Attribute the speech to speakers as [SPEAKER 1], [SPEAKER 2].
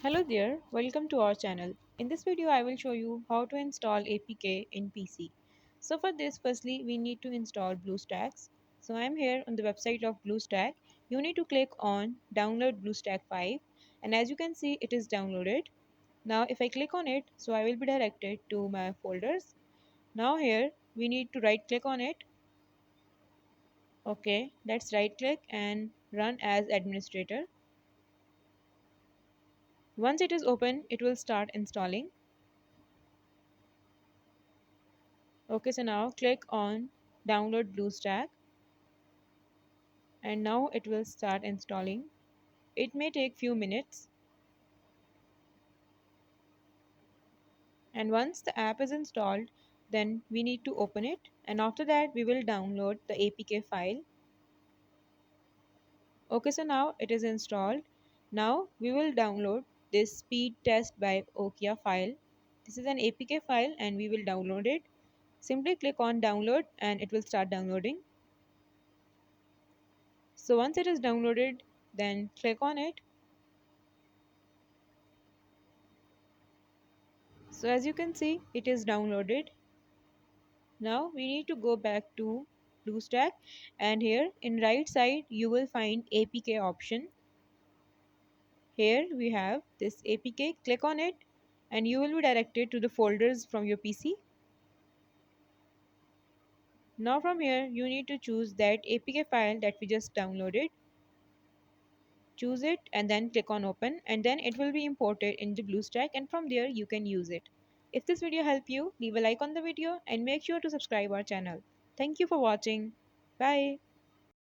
[SPEAKER 1] Hello there, welcome to our channel. In this video I will show you how to install APK in PC. So for this firstly we need to install BlueStacks. So I am here on the website of BlueStack. You need to click on download BlueStack 5 and as you can see it is downloaded. Now if I click on it, so I will be directed to my folders. Now here we need to right click on it. Okay, let's right click and run as administrator. Once it is open, it will start installing. Okay, so now click on download BlueStack and now it will start installing. It may take few minutes and once the app is installed, then we need to open it and after that we will download the APK file. Okay, so now it is installed. Now we will download this speed test by Okia file. This is an APK file and we will download it. Simply click on download and it will start downloading. So once it is downloaded, then click on it. So as you can see, it is downloaded. Now we need to go back to BlueStack and here in right side you will find APK option. Here we have this APK, click on it and you will be directed to the folders from your PC. Now from here you need to choose that APK file that we just downloaded. Choose it and then click on open and then it will be imported into BlueStack and from there you can use it. If this video helped you, leave a like on the video and make sure to subscribe our channel. Thank you for watching. Bye.